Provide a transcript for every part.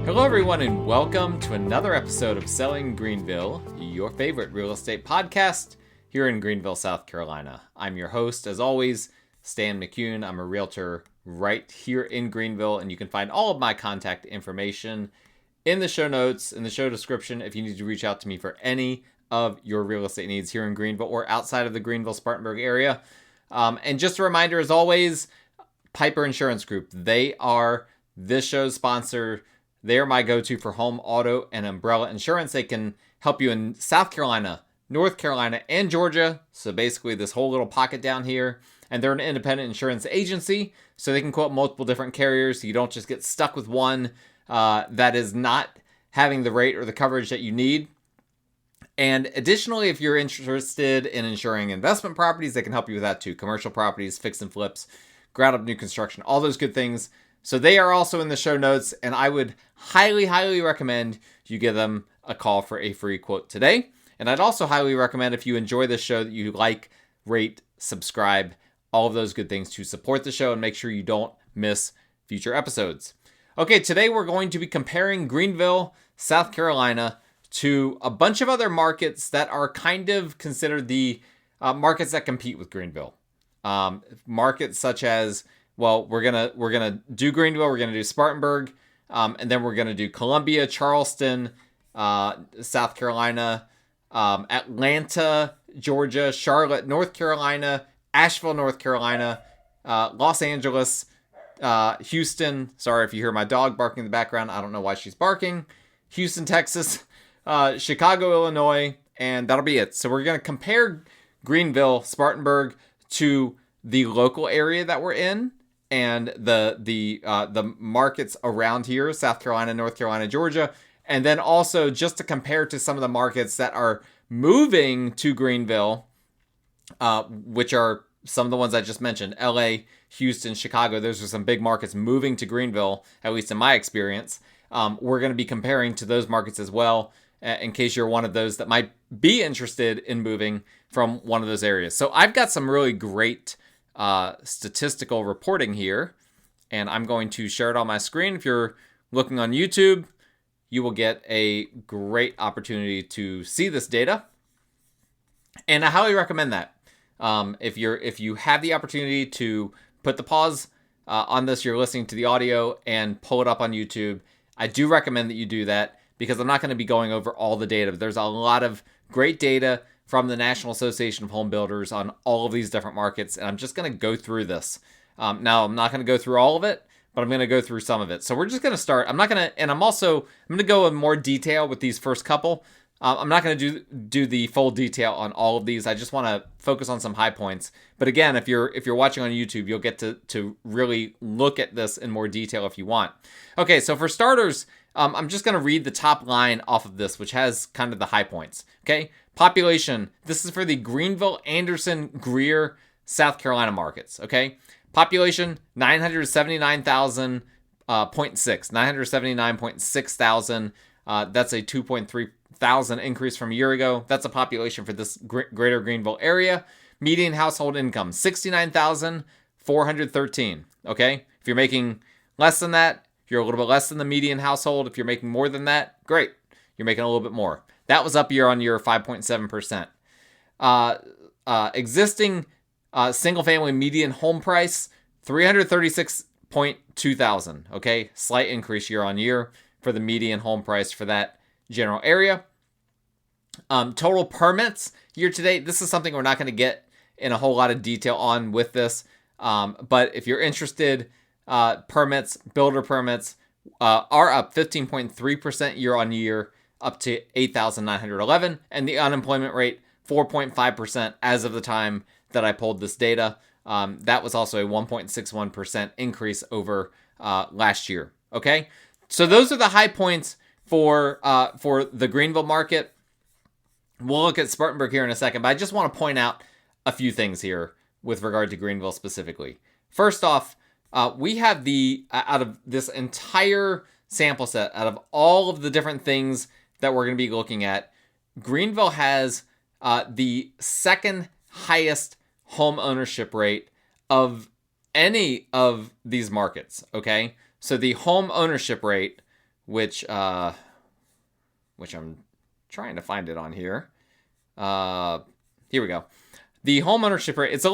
Hello everyone and welcome to another episode of Selling Greenville, your favorite real estate podcast here in Greenville, South Carolina. I'm your host, as always, Stan McCune. I'm a realtor right here in Greenville, and you can find all of my contact information in the show notes, in the show description, if you need to reach out to me for any of your real estate needs here in Greenville or outside of the Greenville-Spartanburg area. And just a reminder, as always, Piper Insurance Group, they are this show's sponsor. They are my go-to for home, auto, and umbrella insurance. They can help you in South Carolina, North Carolina, and Georgia. So basically this whole little pocket down here. And they're an independent insurance agency, so they can quote multiple different carriers so you don't just get stuck with one that is not having the rate or the coverage that you need. And additionally, if you're interested in insuring investment properties, they can help you with that too. Commercial properties, fix and flips, ground up new construction, all those good things. So they are also in the show notes, and I would highly, highly recommend you give them a call for a free quote today. And I'd also highly recommend, if you enjoy this show, that you like, rate, subscribe, all of those good things to support the show and make sure you don't miss future episodes. Okay, today we're going to be comparing Greenville, South Carolina to a bunch of other markets that are kind of considered the markets that compete with Greenville. Markets such as, well, we're gonna do Greenville, we're gonna do Spartanburg, and then we're gonna do Columbia, Charleston, South Carolina, Atlanta, Georgia, Charlotte, North Carolina, Asheville, North Carolina, Los Angeles, Houston. Sorry if you hear my dog barking in the background. I don't know why she's barking. Houston, Texas, Chicago, Illinois, and that'll be it. So we're going to compare Greenville, Spartanburg to the local area that we're in and the markets around here, South Carolina, North Carolina, Georgia, and then also just to compare to some of the markets that are moving to Greenville, which are some of the ones I just mentioned: LA, Houston, Chicago. Those are some big markets moving to Greenville, at least in my experience. We're going to be comparing to those markets as well, in case you're one of those that might be interested in moving from one of those areas. So I've got some really great statistical reporting here, and I'm going to share it on my screen. If you're looking on YouTube, you will get a great opportunity to see this data, and I highly recommend that. If you have the opportunity to put the pause on this, you're listening to the audio, and pull it up on YouTube, I do recommend that you do that, because I'm not going to be going over all the data. But there's a lot of great data from the National Association of Home Builders on all of these different markets, and I'm just going to go through this. Now, I'm not going to go through all of it, but I'm going to go through some of it. So we're just going to start. I'm going to go in more detail with these first couple. I'm not going to do the full detail on all of these. I just want to focus on some high points. But again, if you're watching on YouTube, you'll get to really look at this in more detail if you want. Okay, so for starters, I'm just going to read the top line off of this, which has kind of the high points. Okay, population. This is for the Greenville, Anderson, Greer, South Carolina markets. Okay, population 979,000.6, 979.6 thousand. That's a 2.3 thousand increase from a year ago. That's a population for this greater Greenville area. Median household income 69,413. Okay, if you're making less than that, you're a little bit less than the median household. If you're making more than that, great, you're making a little bit more. That was up year on year, 5.7%. Existing single family median home price 336.2 thousand. Okay, slight increase year on year for the median home price for that general area. Total permits year to date. This is something we're not going to get in a whole lot of detail on with this. But if you're interested, builder permits are up 15.3% year on year, up to 8,911. And the unemployment rate, 4.5% as of the time that I pulled this data. That was also a 1.61% increase over last year. Okay, so those are the high points for the Greenville market. We'll look at Spartanburg here in a second, but I just want to point out a few things here with regard to Greenville specifically. First off, we have out of this entire sample set, out of all of the different things that we're going to be looking at, Greenville has the second highest home ownership rate of any of these markets, okay? So the home ownership rate which I'm trying to find it on here. Here we go. The home ownership rate, it's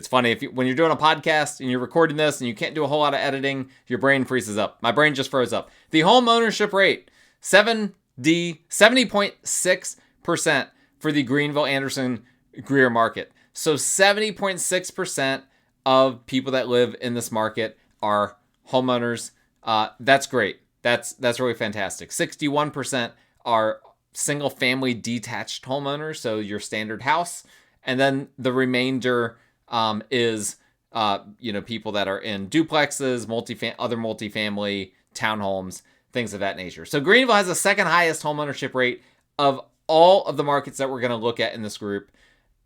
funny, when you're doing a podcast and you're recording this and you can't do a whole lot of editing, your brain freezes up. My brain just froze up. The home ownership rate, 70.6% for the Greenville-Anderson-Greer market. So 70.6% of people that live in this market are homeowners. That's great. That's really fantastic. 61% are single-family detached homeowners, so your standard house. And then the remainder is people that are in duplexes, other multifamily, townhomes, things of that nature. So Greenville has the second highest homeownership rate of all of the markets that we're going to look at in this group.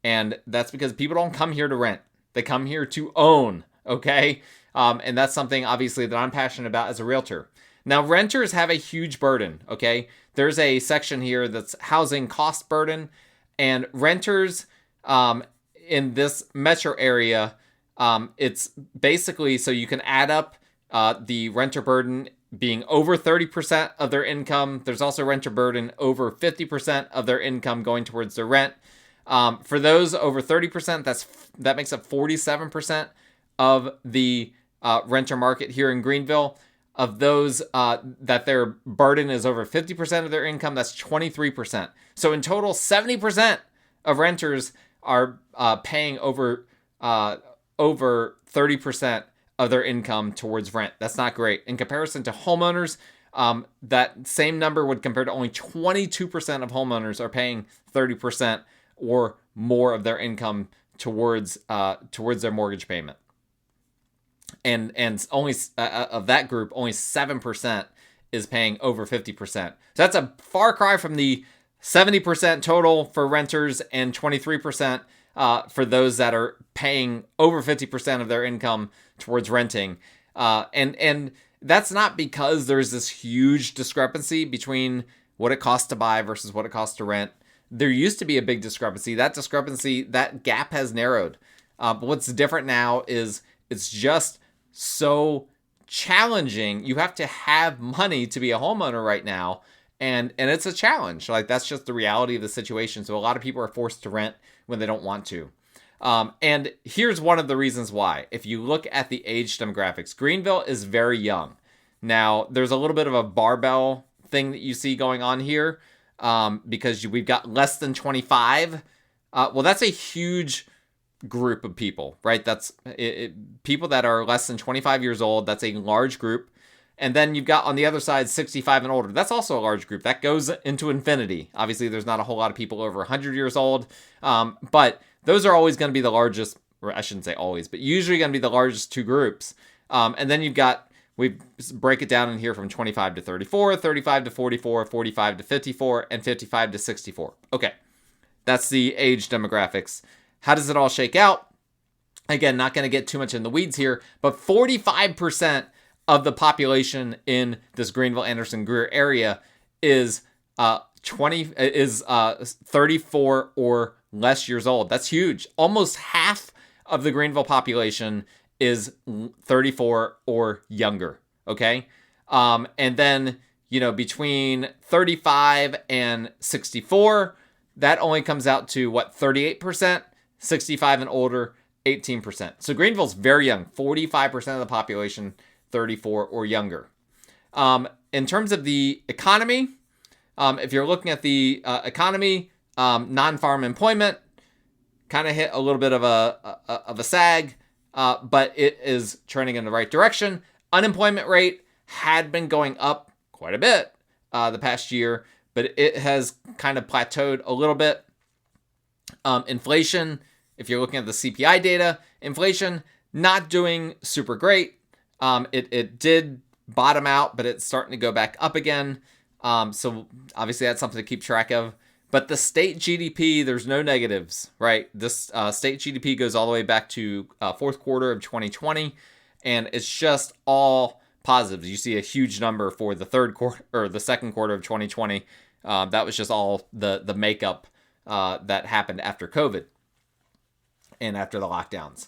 And that's because people don't come here to rent. They come here to own, okay? And that's something, obviously, that I'm passionate about as a realtor. Now, renters have a huge burden, okay? There's a section here that's housing cost burden. And renters in this metro area, it's basically, so you can add up the renter burden being over 30% of their income. There's also renter burden over 50% of their income going towards their rent. For those over 30%, that makes up 47% of the renter market here in Greenville. Of those that their burden is over 50% of their income, that's 23%. So in total, 70% of renters are paying over 30% of their income towards rent. That's not great. In comparison to homeowners, that same number would compare to only 22% of homeowners are paying 30% or more of their income towards their mortgage payment. And only of that group, only 7% is paying over 50%. So that's a far cry from the 70% total for renters and 23% for those that are paying over 50% of their income towards renting. And that's not because there's this huge discrepancy between what it costs to buy versus what it costs to rent. There used to be a big discrepancy. That gap has narrowed. But what's different now is it's just so challenging. You have to have money to be a homeowner right now. And it's a challenge. Like, that's just the reality of the situation. So a lot of people are forced to rent when they don't want to. And here's one of the reasons why. If you look at the age demographics, Greenville is very young. Now, there's a little bit of a barbell thing that you see going on here because we've got less than 25. Well, that's a huge group of people, right? That's people that are less than 25 years old. That's a large group. And then you've got on the other side 65 and older. That's also a large group. That goes into infinity. Obviously, there's not a whole lot of people over 100 years old. But those are always going to be the largest, or I shouldn't say always, but usually going to be the largest two groups. And then we break it down in here from 25 to 34, 35 to 44, 45 to 54, and 55 to 64. Okay, that's the age demographics. How does it all shake out? Again, not going to get too much in the weeds here, but 45% of the population in this Greenville-Anderson-Greer area is 34 or less years old. That's huge. Almost half of the Greenville population is 34 or younger. Okay, and then between 35 and 64, that only comes out to 38%. 65 and older, 18%. So Greenville's very young. 45% of the population, 34 or younger. In terms of the economy, if you're looking at the economy, non-farm employment kind of hit a little bit of a sag, but it is trending in the right direction. Unemployment rate had been going up quite a bit the past year, but it has kind of plateaued a little bit. Inflation, if you're looking at the CPI data, inflation not doing super great. It did bottom out, but it's starting to go back up again. So obviously that's something to keep track of. But the state GDP, there's no negatives, right? This state GDP goes all the way back to fourth quarter of 2020, and it's just all positives. You see a huge number for the third quarter or the second quarter of 2020. That was just all the makeup that happened after COVID and after the lockdowns.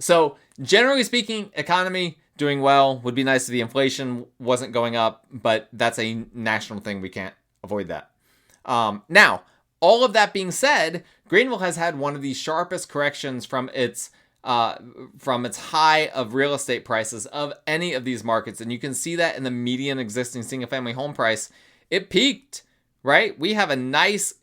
So generally speaking, economy doing well. Would be nice if the inflation wasn't going up, but that's a national thing. We can't avoid that. Now, all of that being said, Greenville has had one of the sharpest corrections from its high of real estate prices of any of these markets. And you can see that in the median existing single family home price. It peaked, right? We have a nice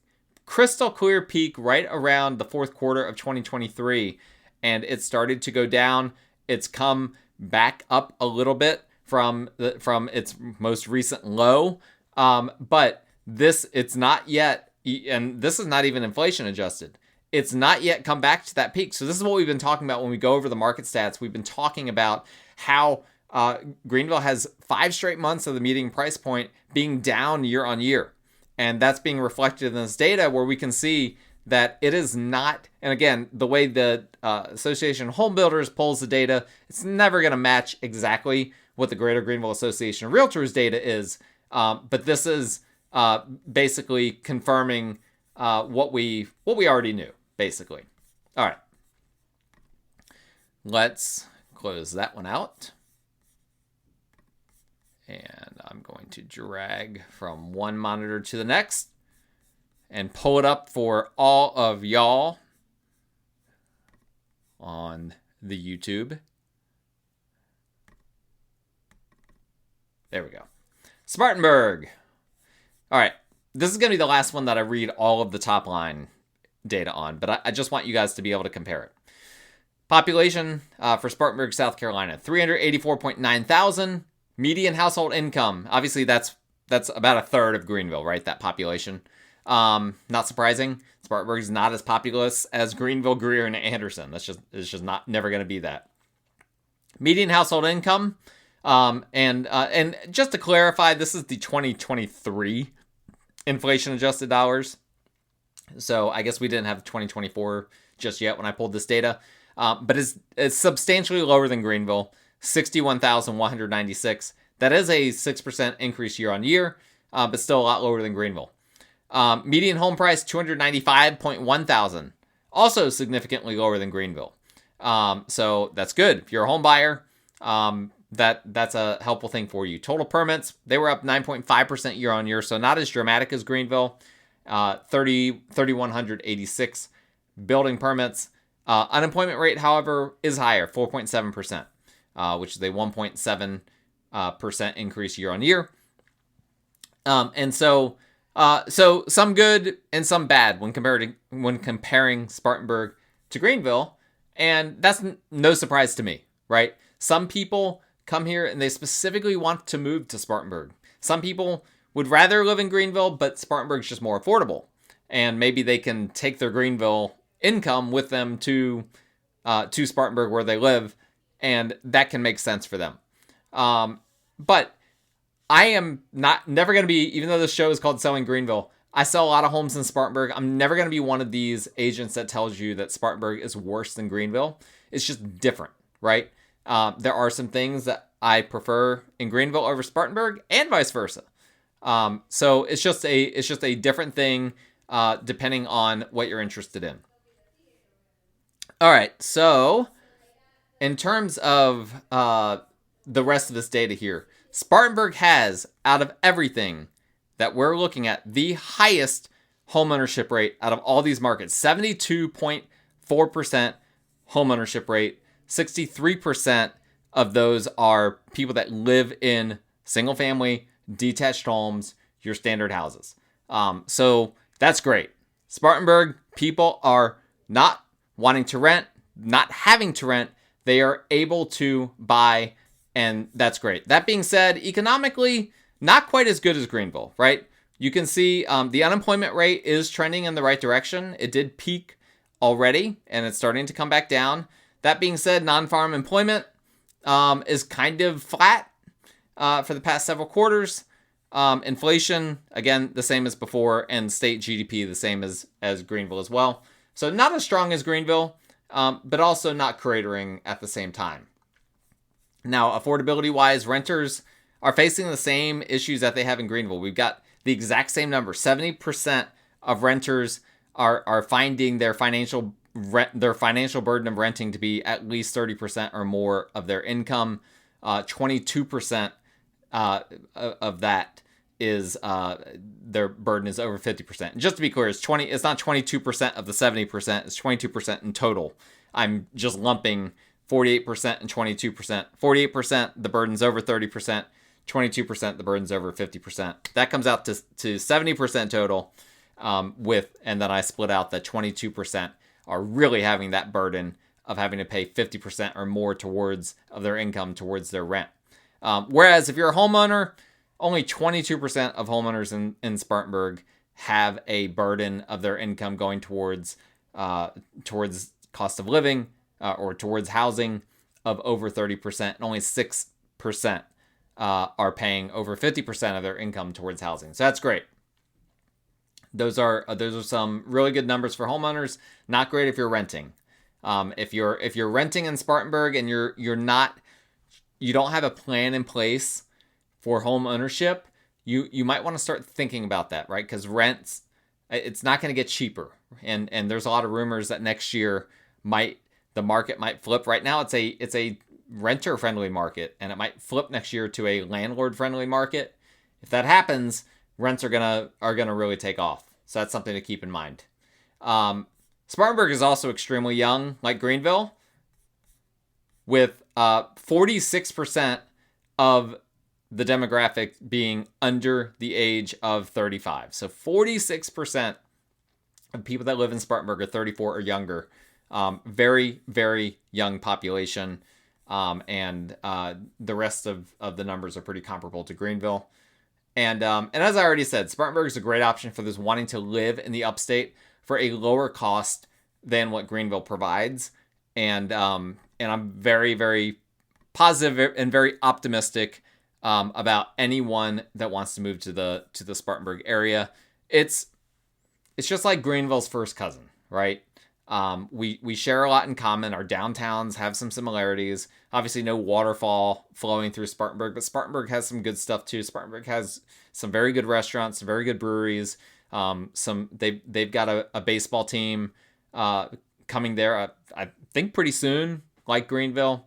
crystal clear peak right around the fourth quarter of 2023. And it started to go down. It's come back up a little bit from its most recent low. But it's not yet, and this is not even inflation adjusted. It's not yet come back to that peak. So this is what we've been talking about when we go over the market stats. We've been talking about how Greenville has 5 straight months of the median price point being down year on year. And that's being reflected in this data where we can see that it is not, and again, the way the Association of Home Builders pulls the data, it's never going to match exactly what the Greater Greenville Association of Realtors data is. But this is basically confirming what we already knew, basically. All right. Let's close that one out. And I'm going to drag from one monitor to the next and pull it up for all of y'all on the YouTube. There we go. Spartanburg. All right. This is going to be the last one that I read all of the top line data on, but I just want you guys to be able to compare it. Population for Spartanburg, South Carolina, 384.9 thousand. Median household income. Obviously, that's about a third of Greenville, right? That population. Not surprising. Spartanburg is not as populous as Greenville, Greer, and Anderson. It's just never going to be that. Median household income. And just to clarify, this is the 2023 inflation adjusted dollars. So I guess we didn't have 2024 just yet when I pulled this data. But it's substantially lower than Greenville, 61,196. That is a 6% increase year on year, but still a lot lower than Greenville. Median home price, 295.1 thousand. Also significantly lower than Greenville. So that's good. If you're a home buyer, that's a helpful thing for you. Total permits, they were up 9.5% year on year, so not as dramatic as Greenville. 3,186 building permits. Unemployment rate, however, is higher, 4.7%, which is a 1.7% increase year on year. And so some good and some bad when comparing Spartanburg to Greenville, and that's no surprise to me, right? Some people come here and they specifically want to move to Spartanburg. Some people would rather live in Greenville, but Spartanburg's just more affordable, and maybe they can take their Greenville income with them to Spartanburg where they live, and that can make sense for them. But I am never going to be, even though this show is called Selling Greenville, I sell a lot of homes in Spartanburg. I'm never going to be one of these agents that tells you that Spartanburg is worse than Greenville. It's just different, right? There are some things that I prefer in Greenville over Spartanburg, and vice versa. So it's just a different thing depending on what you're interested in. All right, so in terms of the rest of this data here, Spartanburg has, out of everything that we're looking at, the highest homeownership rate out of all these markets. 72.4% homeownership rate. 63% of those are people that live in single-family, detached homes, your standard houses. So that's great. Spartanburg, people are not wanting to rent, not having to rent. They are able to buy, and that's great. That being said, economically, not quite as good as Greenville, right? You can see the unemployment rate is trending in the right direction. It did peak already, and it's starting to come back down. That being said, non-farm employment is kind of flat for the past several quarters. Inflation, again, the same as before, and state GDP the same as Greenville as well. So not as strong as Greenville, but also not cratering at the same time. Now, affordability-wise, renters are facing the same issues that they have in Greenville. We've got the exact same number. 70% of renters are finding their financial burden of renting to be at least 30% or more of their income. 22% of that is their burden is over 50%. And just to be clear, it's not 22% of the 70%, it's 22% in total. I'm just lumping 48% and 22%. 48%, the burden's over 30%. 22%, the burden's over 50%. That comes out to 70% total. And then I split out that 22% are really having that burden of having to pay 50% or more of their income towards their rent. Whereas if you're a homeowner, only 22% of homeowners in Spartanburg have a burden of their income going towards cost of living or towards housing of over 30%, and only 6% are paying over 50% of their income towards housing. So that's great. Those are some really good numbers for homeowners. Not great if you're renting. If you're renting in Spartanburg and you don't have a plan in place for home ownership, you might want to start thinking about that, right? Because rents, it's not going to get cheaper, and there's a lot of rumors that next year the market might flip. Right now, it's a renter friendly market, and it might flip next year to a landlord friendly market. If that happens, rents are gonna really take off. So that's something to keep in mind. Spartanburg is also extremely young, like Greenville, with 46% of the demographic being under the age of 35. So 46% of people that live in Spartanburg are 34 or younger. Very, very young population. And the rest of the numbers are pretty comparable to Greenville. And as I already said, Spartanburg is a great option for those wanting to live in the upstate for a lower cost than what Greenville provides. And I'm very, very positive and very optimistic about anyone that wants to move to the Spartanburg area. It's just like Greenville's first cousin, right? We share a lot in common. Our downtowns have some similarities. Obviously, no waterfall flowing through Spartanburg, but Spartanburg has some good stuff too. Spartanburg has some very good restaurants, some very good breweries. They've got a baseball team coming there. I think pretty soon, like Greenville.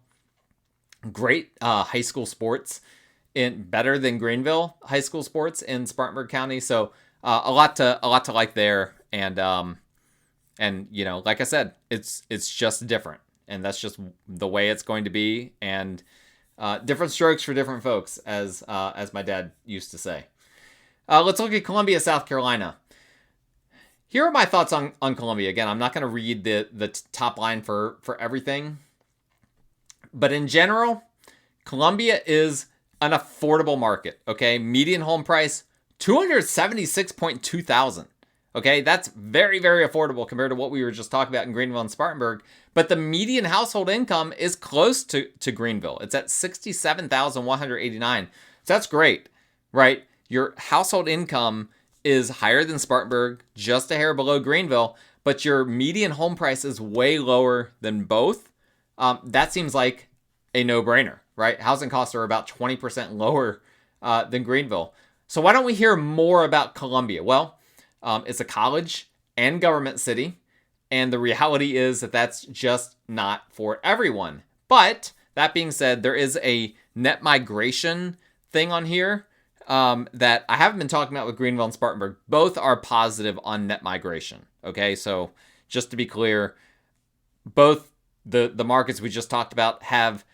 Great high school sports, better than Greenville high school sports in Spartanburg County. So a lot to like there. And like I said, it's just different, and that's just the way it's going to be. And different strokes for different folks, as my dad used to say. Let's look at Columbia, South Carolina. Here are my thoughts on Columbia. Again, I'm not going to read the top line for everything, but in general, Columbia is an affordable market. Okay, median home price $276.2 thousand. Okay, that's very, very affordable compared to what we were just talking about in Greenville and Spartanburg. But the median household income is close to Greenville. It's at $67,189. So that's great, right? Your household income is higher than Spartanburg, just a hair below Greenville, but your median home price is way lower than both. That seems like a no-brainer, right? Housing costs are about 20% lower than Greenville. So why don't we hear more about Columbia? Well, it's a college and government city, and the reality is that that's just not for everyone. But that being said, there is a net migration thing on here that I haven't been talking about with Greenville and Spartanburg. Both are positive on net migration. Okay, so just to be clear, both the markets we just talked about have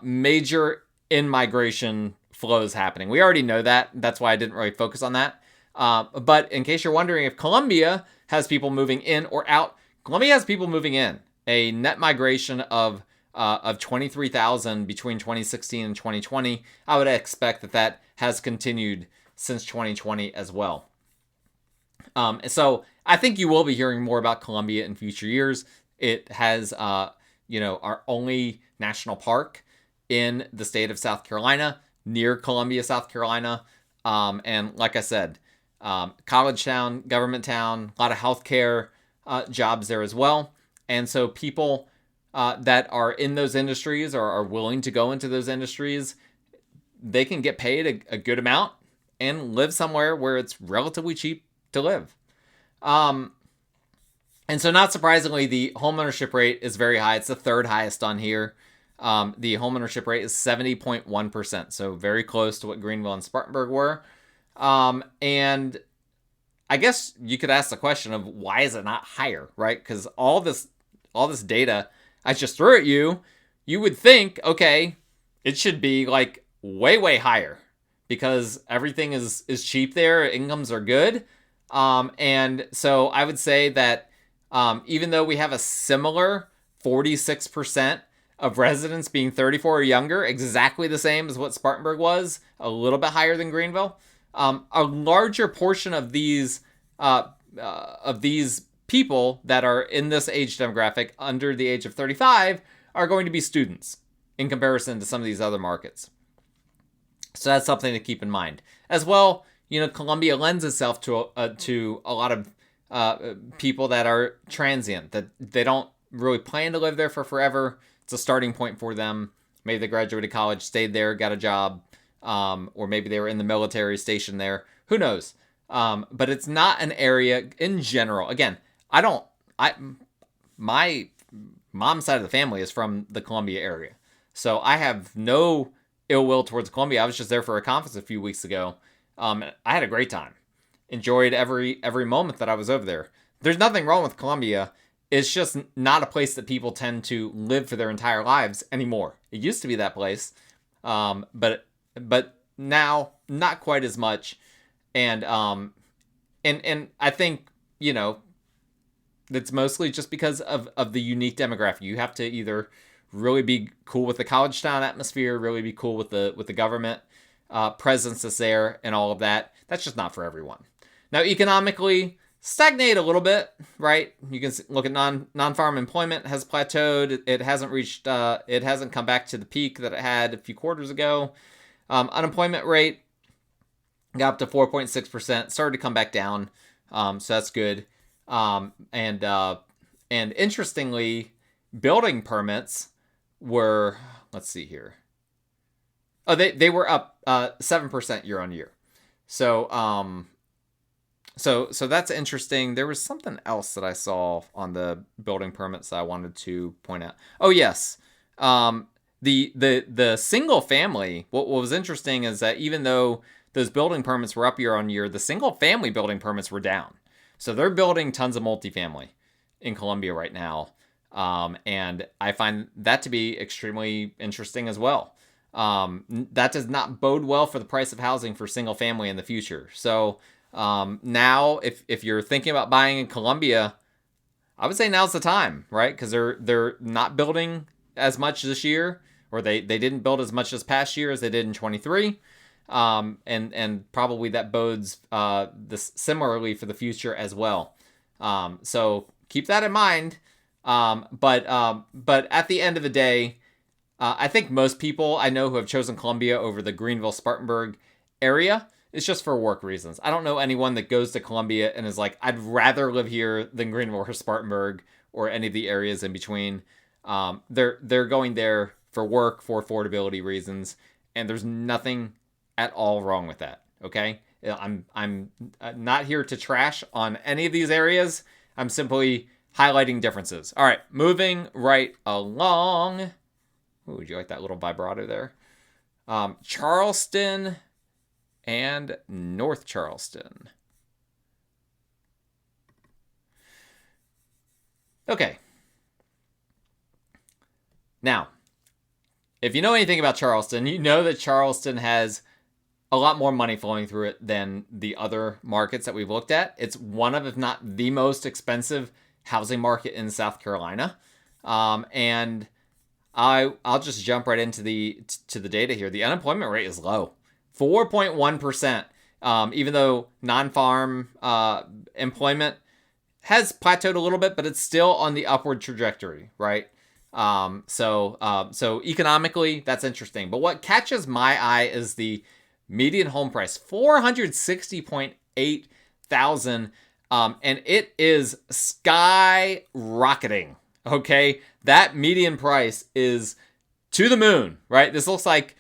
major in-migration flows happening. We already know that. That's why I didn't really focus on that. But in case you're wondering if Columbia has people moving in or out, Columbia has people moving in. A net migration of 23,000 between 2016 and 2020. I would expect that has continued since 2020 as well. So I think you will be hearing more about Columbia in future years. It has, our only national park in the state of South Carolina, near Columbia, South Carolina. And like I said, college town, government town, a lot of healthcare jobs there as well. And so people that are in those industries or are willing to go into those industries, they can get paid a good amount and live somewhere where it's relatively cheap to live. And so not surprisingly, the homeownership rate is very high. It's the third highest on here. The homeownership rate is 70.1%, so very close to what Greenville and Spartanburg were. And I guess you could ask the question of why is it not higher, right? Because all this data I just threw at you, you would think, okay, it should be like way higher because everything is cheap there, incomes are good. And so I would say that even though we have a similar 46% of residents being 34 or younger, exactly the same as what Spartanburg was, a little bit higher than Greenville, a larger portion of these people that are in this age demographic under the age of 35 are going to be students in comparison to some of these other markets. So that's something to keep in mind. As well, Columbia lends itself to a lot of people that are transient, that they don't really plan to live there for forever. It's a starting point for them. Maybe they graduated college, stayed there, got a job, or maybe they were in the military station there. Who knows? But it's not an area in general. Again, my mom's side of the family is from the Columbia area. So I have no ill will towards Columbia. I was just there for a conference a few weeks ago. I had a great time. Enjoyed every moment that I was over there. There's nothing wrong with Columbia. It's just not a place that people tend to live for their entire lives anymore. It used to be that place. But now not quite as much. And I think, that's mostly just because of the unique demographic. You have to either really be cool with the college town atmosphere, really be cool with the government presence that's there and all of that. That's just not for everyone. Now, economically, stagnate a little bit, right? You can look at non-farm employment has plateaued. It hasn't come back to the peak that it had a few quarters ago. Unemployment rate got up to 4.6%, started to come back down. So that's good. And interestingly, building permits were, let's see here. Oh, they were up 7% year on year. So that's interesting. There was something else that I saw on the building permits that I wanted to point out. Oh yes. The single family, what was interesting is that even though those building permits were up year on year, the single family building permits were down. So they're building tons of multifamily in Columbia right now. And I find that to be extremely interesting as well. That does not bode well for the price of housing for single family in the future. So now if you're thinking about buying in Columbia, I would say now's the time, right? Because they're not building as much this year, or they didn't build as much this past year as they did in 23. And probably that bodes this similarly for the future as well. So keep that in mind. But at the end of the day, I think most people I know who have chosen Columbia over the Greenville-Spartanburg area, it's just for work reasons. I don't know anyone that goes to Columbia and is like, I'd rather live here than Greenville or Spartanburg or any of the areas in between. They're going there for work, for affordability reasons, and there's nothing at all wrong with that. Okay, I'm not here to trash on any of these areas. I'm simply highlighting differences. All right, moving right along. Ooh, would you like that little vibrato there? Charleston and North Charleston. Okay. Now, if you know anything about Charleston, you know that Charleston has a lot more money flowing through it than the other markets that we've looked at. It's one of, if not the most expensive housing market in South Carolina. And I'll just jump right into the data here. The unemployment rate is low, 4.1%. Even though non-farm employment has plateaued a little bit, but it's still on the upward trajectory, right? So economically, that's interesting. But what catches my eye is the median home price, $460.8 thousand, and it is skyrocketing. Okay, that median price is to the moon, right? This looks like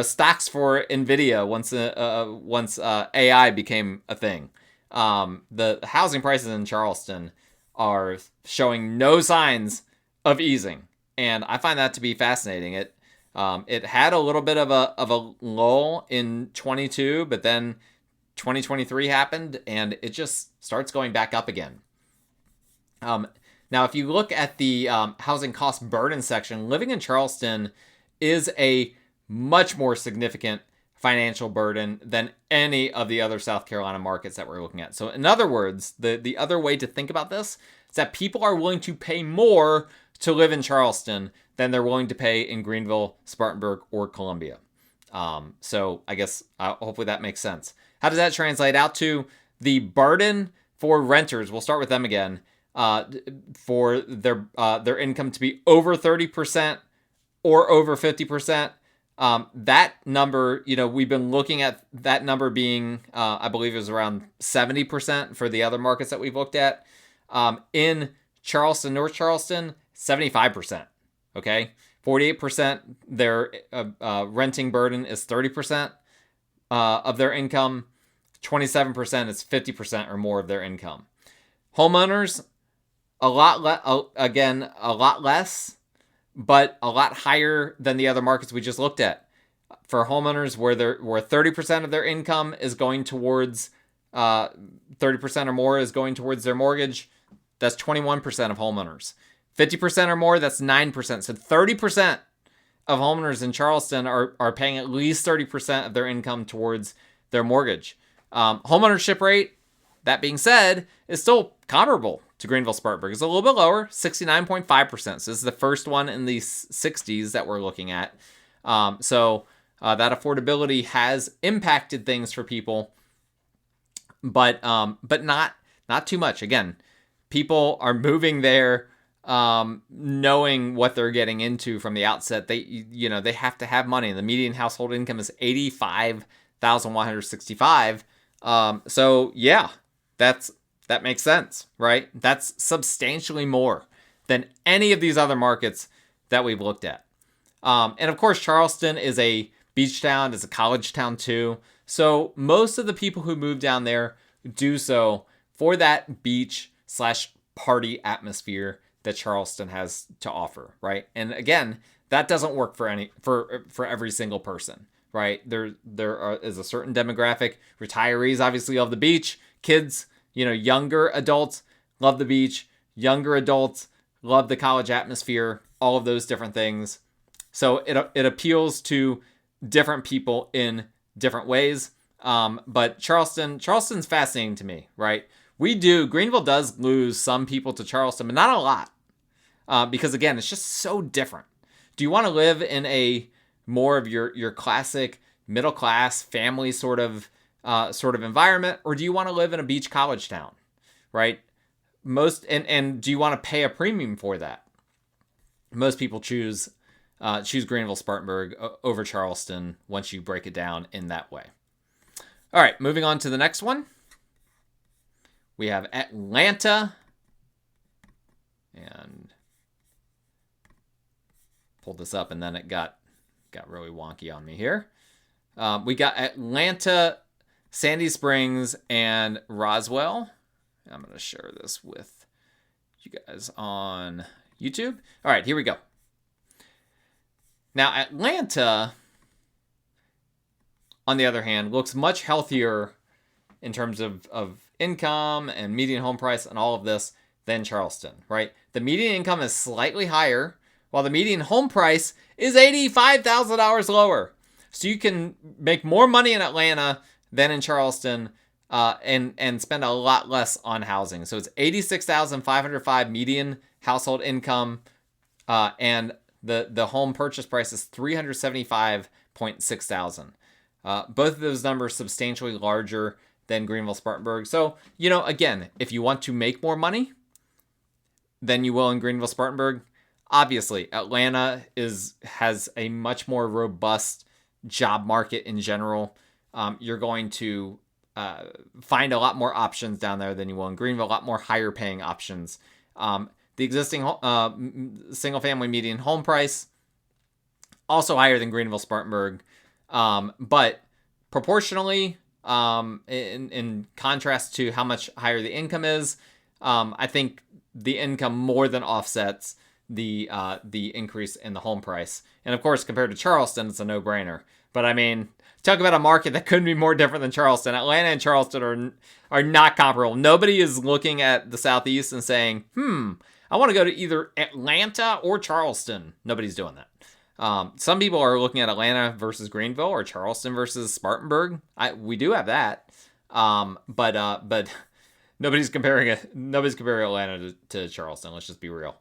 stocks for Nvidia once AI became a thing. The housing prices in Charleston are showing no signs of easing. And I find that to be fascinating. It had a little bit of a lull in 22, but then 2023 happened, and it just starts going back up again. Now, if you look at the housing cost burden section, living in Charleston is a much more significant financial burden than any of the other South Carolina markets that we're looking at. So in other words, the other way to think about this is that people are willing to pay more to live in Charleston than they're willing to pay in Greenville, Spartanburg, or Columbia. So I guess hopefully that makes sense. How does that translate out to the burden for renters? We'll start with them again. For their income to be over 30% or over 50%. That number, we've been looking at that number being, I believe it was around 70% for the other markets that we've looked at. In Charleston, North Charleston, 75%. Okay. 48%, their renting burden is 30% of their income. 27% is 50% or more of their income. Homeowners, a lot less, but a lot higher than the other markets we just looked at. For homeowners where 30% of their income is going towards 30% or more is going towards their mortgage, that's 21% of homeowners. 50% or more, that's 9%. So 30% of homeowners in Charleston are paying at least 30% of their income towards their mortgage. Homeownership rate, that being said, is still comparable to Greenville-Spartanburg. It's a little bit lower, 69.5%. So this is the first one in the 60s that we're looking at. So that affordability has impacted things for people, but not too much. Again, people are moving there knowing what they're getting into from the outset. They have to have money. The median household income is $85,165. So yeah, that makes sense, right? That's substantially more than any of these other markets that we've looked at. And of course, Charleston is a beach town, is a college town too. So most of the people who move down there do so for that beach/party atmosphere that Charleston has to offer, right? And again, that doesn't work for every single person, right? There is a certain demographic. Retirees obviously love the beach. Kids, younger adults love the beach. Younger adults love the college atmosphere. All of those different things. So it appeals to different people in different ways. But Charleston's fascinating to me, right? Greenville does lose some people to Charleston, but not a lot. Because again, it's just so different. Do you want to live in a more of your classic middle class family sort of environment, or do you want to live in a beach college town, right? And do you want to pay a premium for that? Most people choose Greenville-Spartanburg over Charleston once you break it down in that way. All right, moving on to the next one. We have Atlanta, and pulled this up and then it got really wonky on me here. We got Atlanta, Sandy Springs, and Roswell. I'm going to share this with you guys on YouTube. All right, here we go. Now, Atlanta, on the other hand, looks much healthier in terms of income and median home price and all of this than Charleston, right? The median income is slightly higher, while the median home price is $85,000 lower. So you can make more money in Atlanta than in Charleston, and spend a lot less on housing. So it's $86,505 median household income, and the home purchase price is $375,600. Both of those numbers substantially larger than Greenville-Spartanburg. So, again, if you want to make more money than you will in Greenville-Spartanburg, obviously Atlanta has a much more robust job market in general. You're going to find a lot more options down there than you will in Greenville, a lot more higher paying options. The existing single family median home price, also higher than Greenville-Spartanburg, but proportionally, in contrast to how much higher the income is, I think the income more than offsets the increase in the home price. And of course, compared to Charleston, it's a no-brainer. But I mean, talk about a market that couldn't be more different than Charleston. Atlanta and Charleston are not comparable. Nobody is looking at the Southeast and saying, I want to go to either Atlanta or Charleston. Nobody's doing that. Some people are looking at Atlanta versus Greenville or Charleston versus Spartanburg. We do have that. But nobody's comparing Atlanta to Charleston. Let's just be real.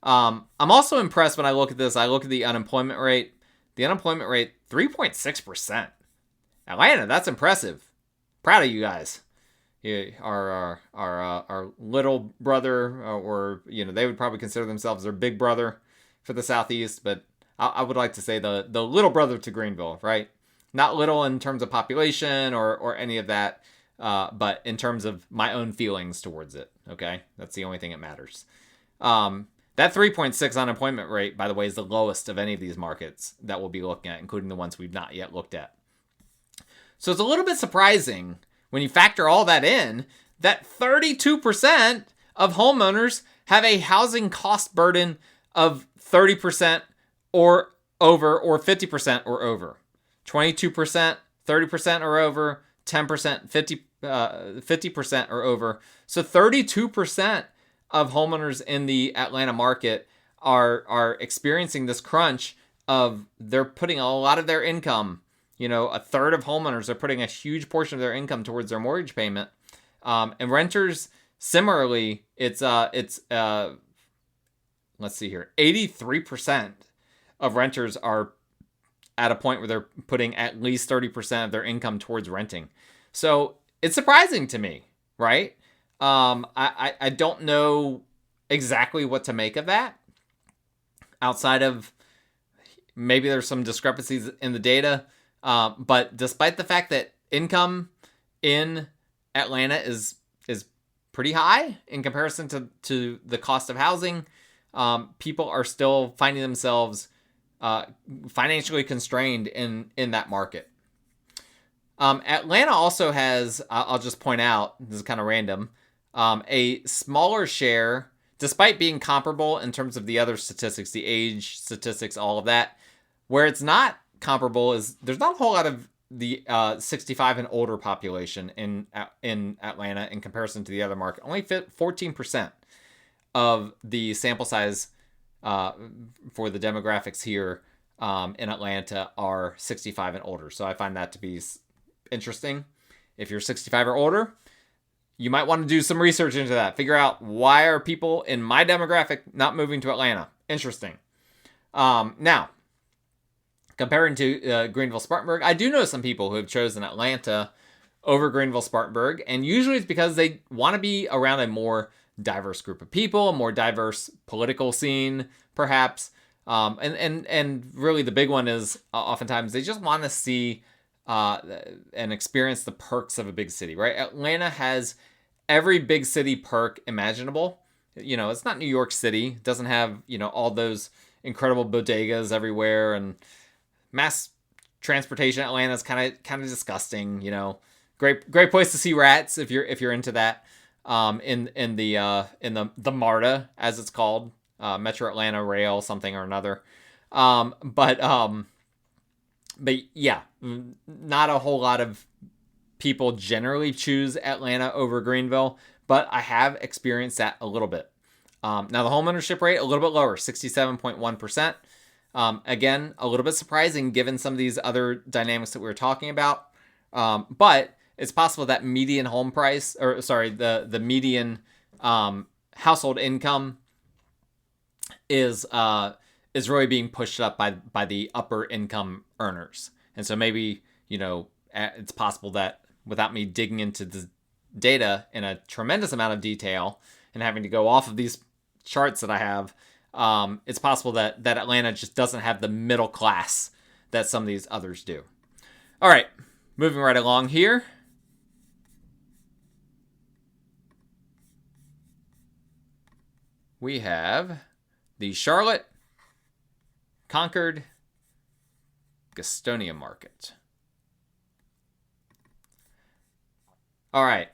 I'm also impressed when I look at this. I look at the unemployment rate. The unemployment rate, 3.6%. Atlanta, that's impressive. Proud of you guys. Our little brother, or they would probably consider themselves their big brother for the Southeast, but I would like to say the little brother to Greenville, right? Not little in terms of population or any of that, but in terms of my own feelings towards it, okay? That's the only thing that matters. That 3.6 unemployment rate, by the way, is the lowest of any of these markets that we'll be looking at, including the ones we've not yet looked at. So it's a little bit surprising when you factor all that in, that 32% of homeowners have a housing cost burden of 30% or over, or 50% or over. 22%, 30% or over, 10%, 50% or over. So 32% of homeowners in the Atlanta market are experiencing this crunch of they're putting a lot of their income, a third of homeowners are putting a huge portion of their income towards their mortgage payment. And renters, similarly, it's let's see here, 83% of renters are at a point where they're putting at least 30% of their income towards renting. So it's surprising to me, right? I don't know exactly what to make of that, outside of maybe there's some discrepancies in the data. But despite the fact that income in Atlanta is pretty high in comparison to the cost of housing, people are still finding themselves financially constrained in that market. Atlanta also has, I'll just point out, this is kind of random, a smaller share, despite being comparable in terms of the other statistics, the age statistics, all of that. Where it's not comparable is there's not a whole lot of the 65 and older population in Atlanta in comparison to the other market. Only 14% of the sample size for the demographics here in Atlanta are 65 and older. So I find that to be interesting. If you're 65 or older, you might want to do some research into that. Figure out, why are people in my demographic not moving to Atlanta? Interesting. Now, comparing to Greenville-Spartanburg, I do know some people who have chosen Atlanta over Greenville-Spartanburg, and usually it's because they want to be around a more diverse group of people, a more diverse political scene, perhaps. And really the big one is oftentimes they just want to see and experience the perks of a big city, right? Atlanta has every big city perk imaginable. It's not New York City. It doesn't have, all those incredible bodegas everywhere, and mass transportation. Atlanta is kind of disgusting. Great place to see rats if you're into that. In the MARTA, as it's called, Metro Atlanta Rail, something or another. But yeah, not a whole lot of people generally choose Atlanta over Greenville, but I have experienced that a little bit. Now the homeownership rate, a little bit lower, 67.1%. Again, a little bit surprising given some of these other dynamics that we were talking about. But it's possible that median home price, the median household income is really being pushed up by the upper income earners. And so maybe, it's possible that without me digging into the data in a tremendous amount of detail and having to go off of these charts that I have, it's possible that Atlanta just doesn't have the middle class that some of these others do. All right, moving right along here. We have the Charlotte, Concord, Gastonia market. All right.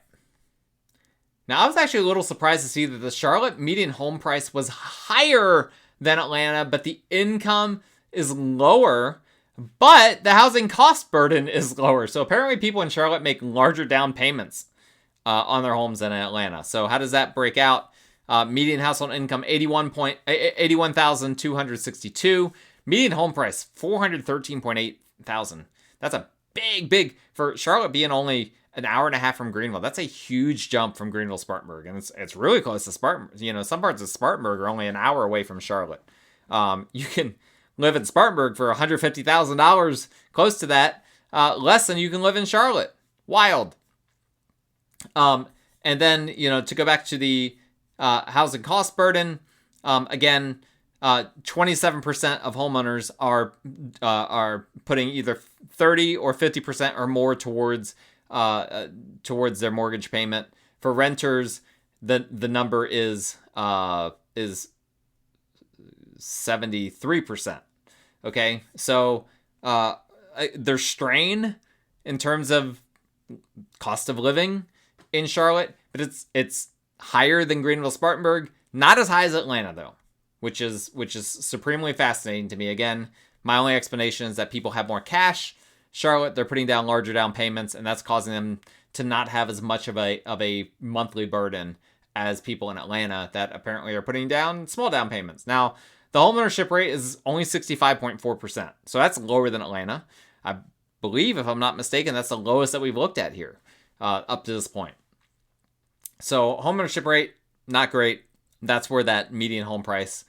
Now, I was actually a little surprised to see that the Charlotte median home price was higher than Atlanta, but the income is lower, but the housing cost burden is lower. So apparently people in Charlotte make larger down payments on their homes than in Atlanta. So how does that break out? Median household income, 81,262. Median home price, 413.8 thousand. That's a big, for Charlotte being only an hour and a half from Greenville. That's a huge jump from Greenville-Spartanburg. And it's really close to Spartanburg. Some parts of Spartanburg are only an hour away from Charlotte. You can live in Spartanburg for $150,000, close to that, less than you can live in Charlotte. Wild. And then, to go back to the housing cost burden, again, 27% of homeowners are putting either 30 or 50% or more towards their mortgage payment. For renters, the number is 73%. Okay, so there's strain in terms of cost of living in Charlotte, but it's higher than Greenville-Spartanburg. Not as high as Atlanta though, which is supremely fascinating to me. Again, my only explanation is that people have more cash. Charlotte, they're putting down larger down payments, and that's causing them to not have as much of a monthly burden as people in Atlanta that apparently are putting down small down payments. Now, the homeownership rate is only 65.4%, so that's lower than Atlanta. I believe, if I'm not mistaken, that's the lowest that we've looked at here up to this point. So homeownership rate, not great. That's where that median home price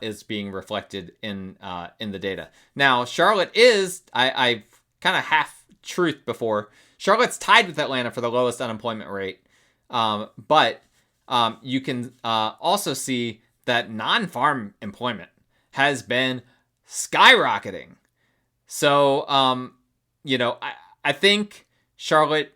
is being reflected in the data. Now, Charlotte is, I kind of half-truthed before, Charlotte's tied with Atlanta for the lowest unemployment rate. But you can also see that non-farm employment has been skyrocketing. So, I think Charlotte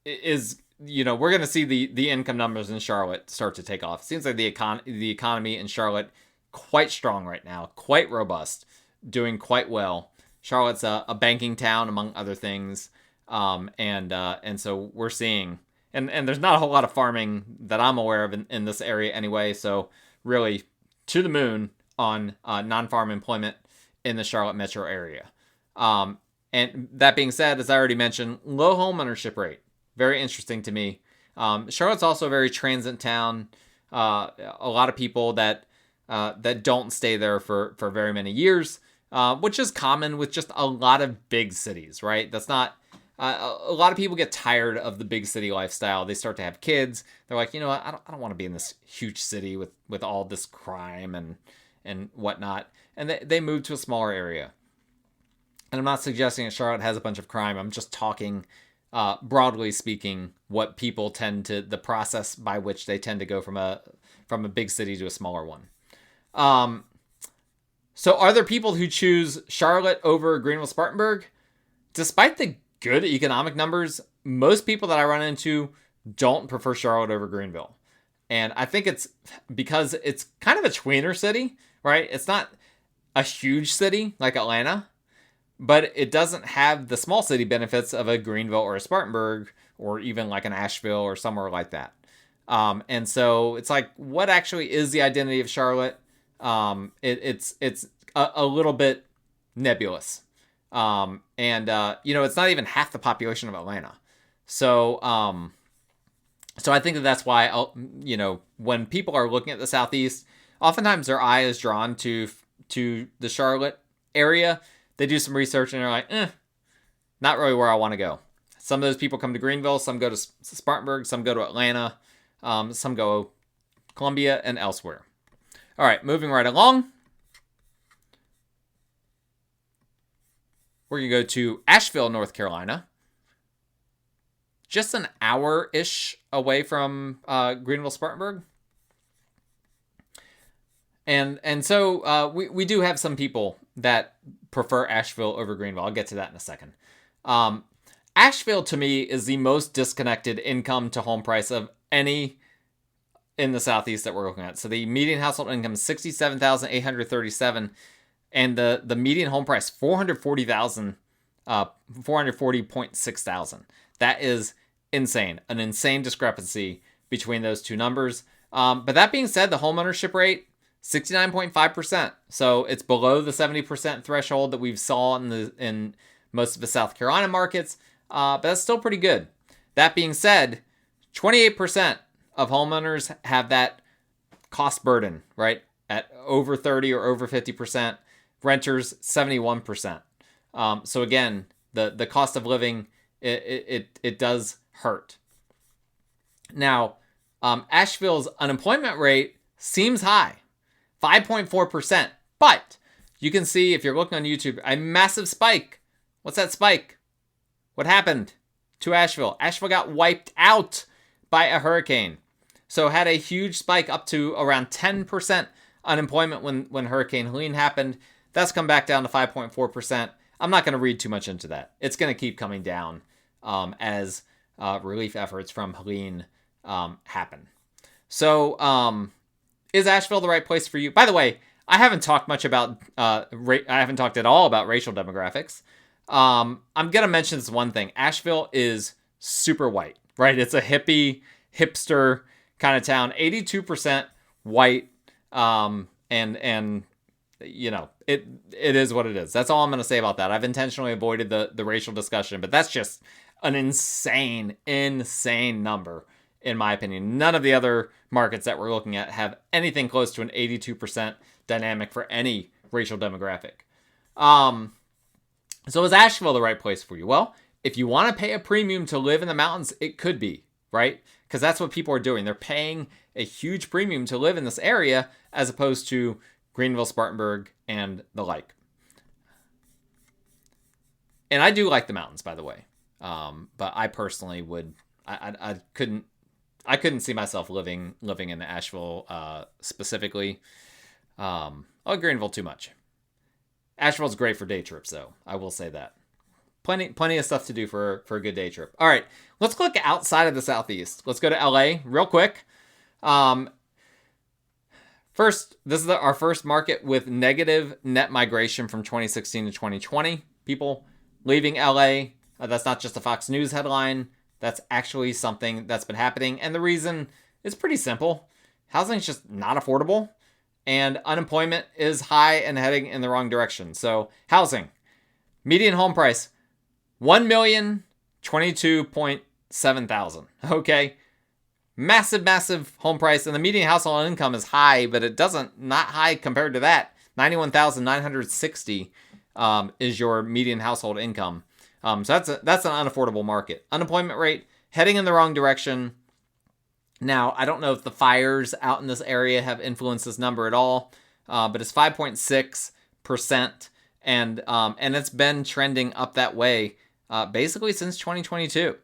is, we're going to see the income numbers in Charlotte start to take off. It seems like the economy in Charlotte quite strong right now, quite robust, doing quite well. Charlotte's a banking town, among other things. And so we're seeing, and there's not a whole lot of farming that I'm aware of in this area anyway. So really to the moon on non-farm employment in the Charlotte metro area. And that being said, as I already mentioned, low home ownership rate. Very interesting to me. Charlotte's also a very transient town. A lot of people that don't stay there for very many years, which is common with just a lot of big cities, right? That's not... a lot of people get tired of the big city lifestyle. They start to have kids. They're like, I don't want to be in this huge city with all this crime and whatnot. And they move to a smaller area. And I'm not suggesting that Charlotte has a bunch of crime. I'm just talking, broadly speaking, what people tend to, the process by which they tend to go from a big city to a smaller one. So are there people who choose Charlotte over Greenville-Spartanburg? Despite the good economic numbers, most people that I run into don't prefer Charlotte over Greenville. And I think it's because it's kind of a tweener city, right? It's not a huge city like Atlanta, but it doesn't have the small city benefits of a Greenville or a Spartanburg or even like an Asheville or somewhere like that. And so it's like, what actually is the identity of Charlotte? It's a little bit nebulous. And it's not even half the population of Atlanta. So I think that's why, when people are looking at the Southeast, oftentimes their eye is drawn to the Charlotte area. They do some research and they're like, not really where I want to go. Some of those people come to Greenville, some go to Spartanburg, some go to Atlanta, some go Columbia and elsewhere. All right, moving right along. We're going to go to Asheville, North Carolina. Just an hour-ish away from Greenville-Spartanburg. And so we do have some people that prefer Asheville over Greenville. I'll get to that in a second. Asheville, to me, is the most disconnected income to home price of any in the Southeast that we're looking at. So the median household income is $67,837, and the median home price $440.6 thousand. That is insane, an insane discrepancy between those two numbers. But that being said, the home ownership rate 69.5%. So it's below the 70% threshold that we've saw in most of the South Carolina markets, but that's still pretty good. That being said, 28% of homeowners have that cost burden, right? At over 30 or over 50%. Renters, 71%. So again, the cost of living, it does hurt. Now, Asheville's unemployment rate seems high, 5.4%. But you can see, if you're looking on YouTube, a massive spike. What's that spike? What happened to Asheville? Asheville got wiped out by a hurricane. So had a huge spike up to around 10% unemployment when Hurricane Helene happened. That's come back down to 5.4%. I'm not going to read too much into that. It's going to keep coming down as relief efforts from Helene happen. So is Asheville the right place for you? By the way, I haven't talked much about, I haven't talked at all about racial demographics. I'm going to mention this one thing. Asheville is super white, right? It's a hippie, hipster kind of town, 82% white. And you know, it is what it is. That's all I'm going to say about that. I've intentionally avoided the racial discussion, but that's just an insane number, in my opinion. None of the other markets that we're looking at have anything close to an 82% dynamic for any racial demographic. So is Asheville the right place for you? Well, if you want to pay a premium to live in the mountains, it could be, right? Because that's what people are doing. They're paying a huge premium to live in this area as opposed to Greenville-Spartanburg and the like. And I do like the mountains, by the way. But I personally would, I couldn't see myself living in Asheville specifically. Greenville too much. Asheville's great for day trips, though. I will say that. Plenty of stuff to do for a good day trip. All right, let's look outside of the Southeast. Let's go to LA real quick. First, this is our first market with negative net migration from 2016 to 2020. People leaving LA. That's not just a Fox News headline. That's actually something that's been happening. And the reason is pretty simple. Housing is just not affordable. And unemployment is high and heading in the wrong direction. So housing, median home price, $1,022,700. Okay. Massive home price. And the median household income is high, but it not high compared to that. $91,960 is your median household income. So that's an unaffordable market. Unemployment rate heading in the wrong direction. Now, I don't know if the fires out in this area have influenced this number at all, but it's 5.6%, and it's been trending up that way basically since 2022.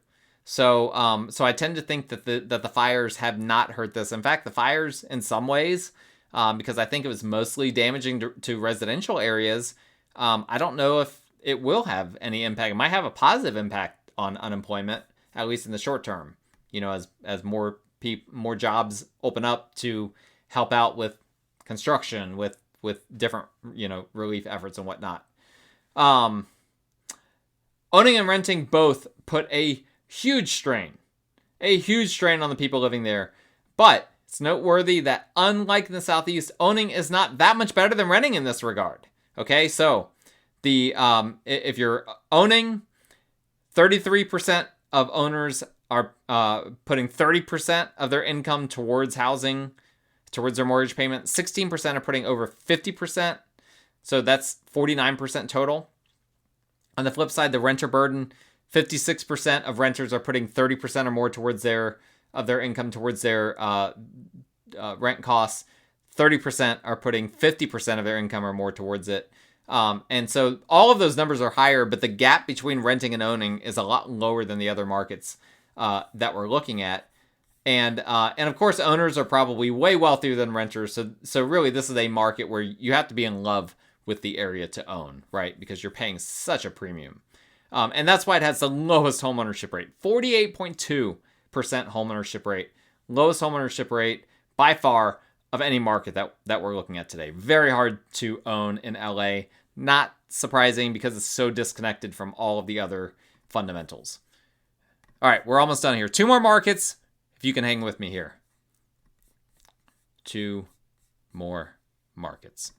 So I tend to think that the fires have not hurt this. In fact, the fires, in some ways, because I think it was mostly damaging to residential areas, I don't know if it will have any impact. It might have a positive impact on unemployment, at least in the short term. You know, as more jobs open up to help out with construction, with different, relief efforts and whatnot. Owning and renting both put a huge strain on the people living there. But it's noteworthy that unlike in the Southeast, owning is not that much better than renting in this regard. Okay, so if you're owning, 33% of owners are putting 30% of their income towards housing, towards their mortgage payment. 16% are putting over 50%. So that's 49% total. On the flip side, the renter burden, 56% of renters are putting 30% or more towards their income towards their rent costs. 30% are putting 50% of their income or more towards it. And so all of those numbers are higher, but the gap between renting and owning is a lot lower than the other markets that we're looking at. And of course, owners are probably way wealthier than renters. So really, this is a market where you have to be in love with the area to own, right? Because you're paying such a premium. And that's why it has the lowest homeownership rate, 48.2% homeownership rate, lowest homeownership rate by far of any market that we're looking at today. Very hard to own in LA. Not surprising because it's so disconnected from all of the other fundamentals. All right, we're almost done here. 2 more markets, if you can hang with me here. 2 more markets.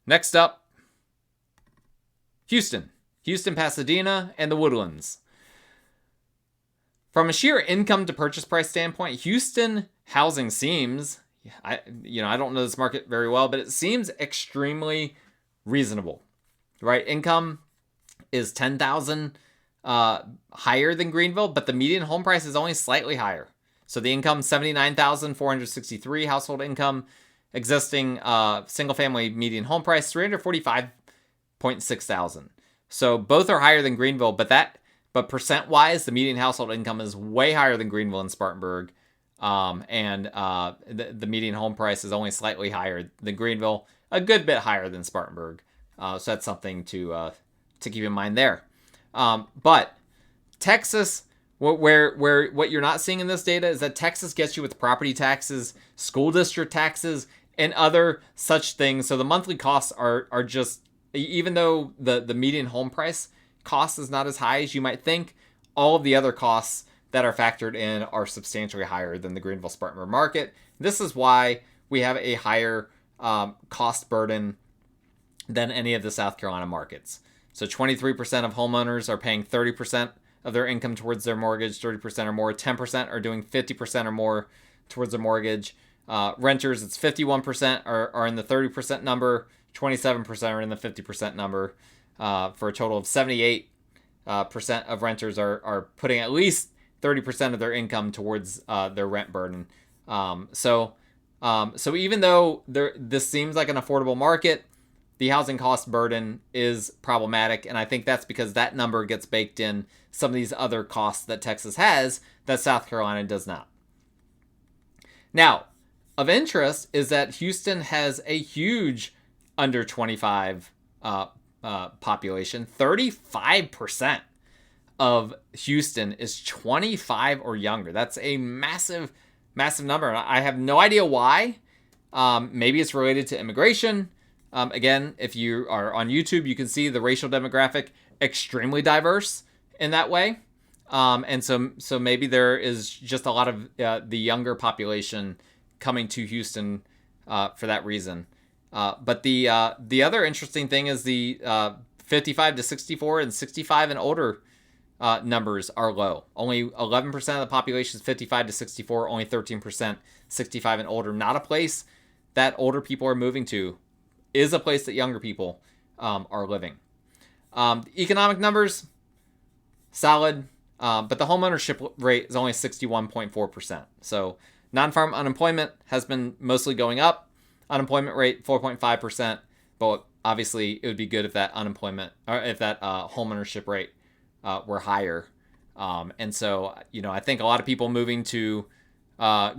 Next up, Houston, Pasadena, and the Woodlands. From a sheer income to purchase price standpoint, Houston housing seems, I don't know this market very well, but it seems extremely reasonable, right? Income is $10,000 higher than Greenville, but the median home price is only slightly higher. So the income, $79,463 household income, existing single family median home price, $345,600. So both are higher than Greenville, but percent wise, the median household income is way higher than Greenville and Spartanburg. And the median home price is only slightly higher than Greenville, a good bit higher than Spartanburg. So that's something to keep in mind there. But Texas, where what you're not seeing in this data is that Texas gets you with property taxes, school district taxes, and other such things. So the monthly costs are just, even though the median home price cost is not as high as you might think, all of the other costs that are factored in are substantially higher than the Greenville-Spartanburg market. This is why we have a higher cost burden than any of the South Carolina markets. So 23% of homeowners are paying 30% of their income towards their mortgage, 30% or more. 10% are doing 50% or more towards their mortgage. Renters, it's 51% are in the 30% number, 27% are in the 50% number, for a total of 78% of renters are putting at least 30% of their income towards their rent burden. So even though this seems like an affordable market, the housing cost burden is problematic, and I think that's because that number gets baked in some of these other costs that Texas has that South Carolina does not. Now, of interest is that Houston has a huge under 25 population. 35% of Houston is 25 or younger. That's a massive, massive number. I have no idea why. Maybe it's related to immigration. Again, if you are on YouTube, you can see the racial demographic extremely diverse in that way. And so maybe there is just a lot of the younger population coming to Houston for that reason. But the other interesting thing is the 55 to 64 and 65 and older numbers are low. Only 11% of the population is 55 to 64, only 13% 65 and older. Not a place that older people are moving to, is a place that younger people are living. Economic numbers, solid, but the homeownership rate is only 61.4%. So non-farm unemployment has been mostly going up. Unemployment rate 4.5%, but obviously it would be good if that unemployment or if that homeownership rate were higher. And so, I think a lot of people moving to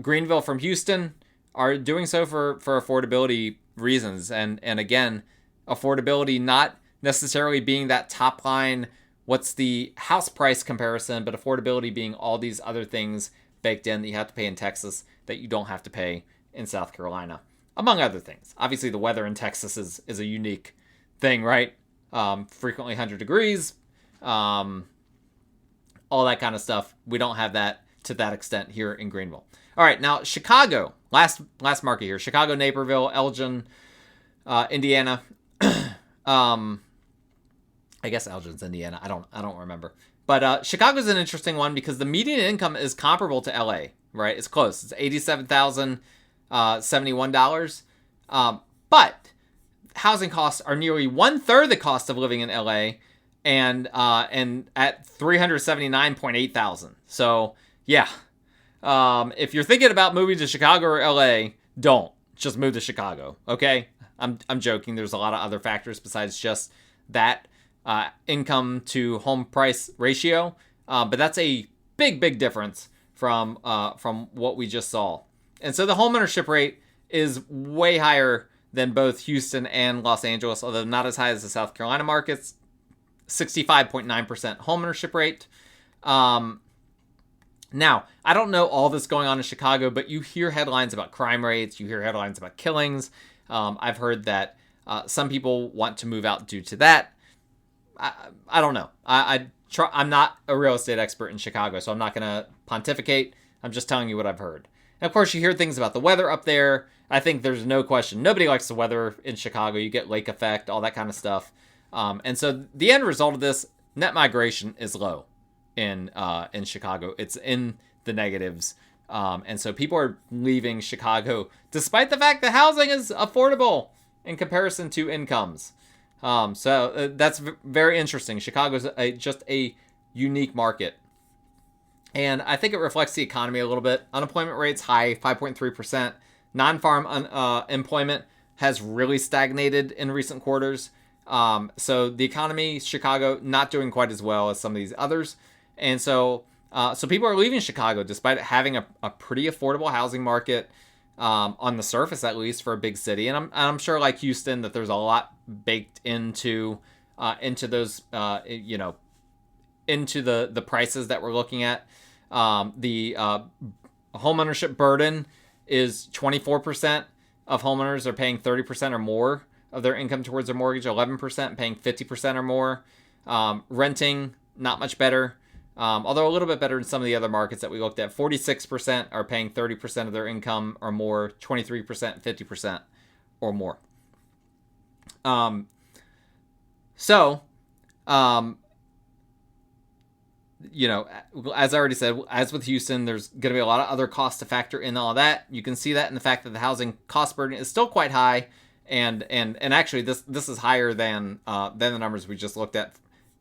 Greenville from Houston are doing so for affordability reasons. And again, affordability not necessarily being that top line, what's the house price comparison, but affordability being all these other things baked in that you have to pay in Texas that you don't have to pay in South Carolina, among other things. Obviously, the weather in Texas is a unique thing, right? Frequently 100 degrees, all that kind of stuff. We don't have that to that extent here in Greenville. All right, now Chicago, last market here. Chicago, Naperville, Elgin, Indiana. I guess Elgin's Indiana. I don't remember. But Chicago's an interesting one because the median income is comparable to LA, right? It's close. It's $87,071. But housing costs are nearly 1/3 the cost of living in LA, and at $379.8 thousand. So yeah, if you're thinking about moving to Chicago or LA, don't just move to Chicago. Okay, I'm joking. There's a lot of other factors besides just that income to home price ratio, but that's a big difference from what we just saw. And so the homeownership rate is way higher than both Houston and Los Angeles, although not as high as the South Carolina markets. 65.9% homeownership rate. Now, I don't know all this going on in Chicago, but you hear headlines about crime rates. You hear headlines about killings. I've heard that some people want to move out due to that. I don't know. I'm not a real estate expert in Chicago, so I'm not going to pontificate. I'm just telling you what I've heard. And of course, you hear things about the weather up there. I think there's no question. Nobody likes the weather in Chicago. You get lake effect, all that kind of stuff. And so the end result of this, net migration is low in Chicago. It's in the negatives. And so people are leaving Chicago despite the fact that housing is affordable in comparison to incomes. So that's very interesting. Chicago's just a unique market. And I think it reflects the economy a little bit. Unemployment rate's high, 5.3%. Non-farm employment has really stagnated in recent quarters. So the economy, Chicago, not doing quite as well as some of these others. And so people are leaving Chicago despite having a pretty affordable housing market, on the surface at least, for a big city. And I'm sure, like Houston, that there's a lot baked into those, into the prices that we're looking at. The homeownership burden is 24% of homeowners are paying 30% or more of their income towards their mortgage, 11% paying 50% or more. Renting, not much better. Although a little bit better in some of the other markets that we looked at. 46% are paying 30% of their income or more, 23%, 50% or more. As I already said, as with Houston, there's going to be a lot of other costs to factor in all that. You can see that in the fact that the housing cost burden is still quite high, and actually this is higher than the numbers we just looked at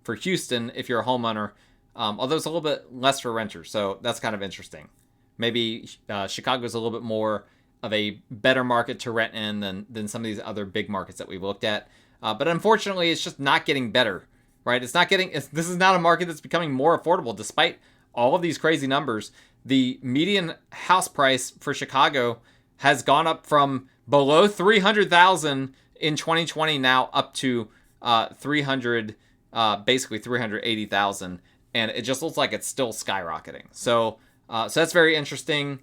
for Houston if you're a homeowner. Although it's a little bit less for renters, so that's kind of interesting. Maybe Chicago's a little bit more of a better market to rent in than some of these other big markets that we've looked at. But unfortunately, it's just not getting better, right? This is not a market that's becoming more affordable. Despite all of these crazy numbers, the median house price for Chicago has gone up from below $300,000 in 2020 now up to basically $380,000. And it just looks like it's still skyrocketing. So that's very interesting.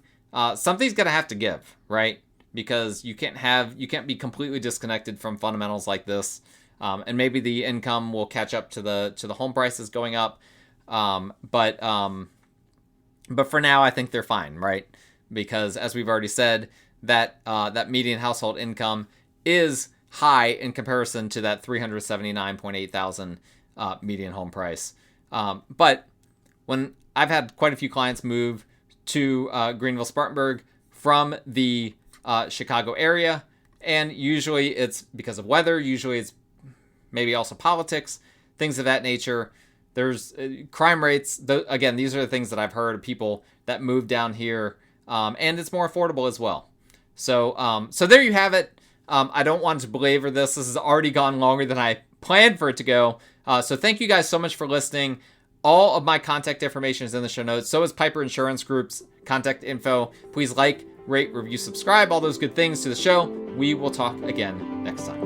Something's gonna have to give, right? Because you can't be completely disconnected from fundamentals like this. And maybe the income will catch up to the home prices going up. But for now, I think they're fine, right? Because as we've already said, that median household income is high in comparison to that $379.8 thousand median home price. But when I've had quite a few clients move to Greenville-Spartanburg from the Chicago area, and usually it's because of weather, usually it's maybe also politics, things of that nature. There's crime rates. Again, these are the things that I've heard of people that move down here, and it's more affordable as well. So there you have it. I don't want to belabor this. This has already gone longer than I planned for it to go. So thank you guys so much for listening. All of my contact information is in the show notes. So is Piper Insurance Group's contact info. Please like, rate, review, subscribe, all those good things to the show. We will talk again next time.